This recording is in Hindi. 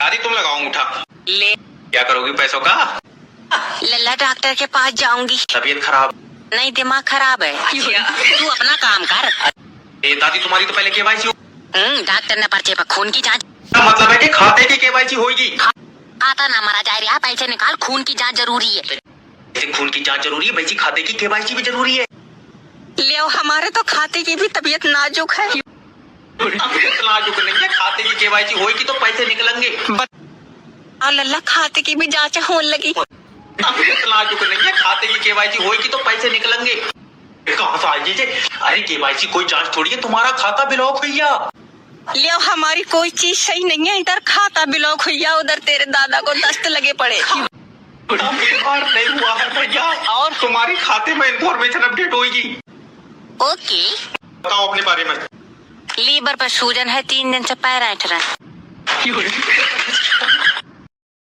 दादी तुम लगाओ अंगूठा। ले क्या करोगी पैसों का? लल्ला डॉक्टर के पास जाऊंगी। तबीयत खराब? नहीं, दिमाग खराब है। तू अपना काम कर। दादी तुम्हारी तो पहले केवाईसी। डॉक्टर ने पर्चे पर खून की जांच। मतलब है कि खाते की केवाईसी होगी। खाता ना मरा जाए रहा, पैसे निकाल, खून की जांच जरूरी है। जैसे खून की जांच जरूरी है वैसी खाते की केवाईसी भी जरूरी है। ले हमारे तो खाते की भी तबीयत नाजुक है। तबीयत नाजुक नहीं है, खाते की केवाईसी होगी तो पैसे निकलेंगे। और लल्ला खाते की भी जांच होने लगी। तबीयत नाजुक नहीं है, खाते की केवाईसी होगी तो पैसे निकलेंगे। कहाँ से आई जे? अरे केवाईसी कोई जांच थोड़ी है, तुम्हारा खाता ब्लॉक भैया। ले हमारी कोई चीज सही नहीं है, इधर खाता ब्लॉक हुआ, उधर तेरे दादा को दस्त लगे पड़े। नहीं हुआ है भैया, और तुम्हारे खाते में इंफॉर्मेशन अपडेट होगी। ओके, बताओ अपने बारे में। लीवर पर सूजन है, 3 दिन से पैर ऐंठ रहा है।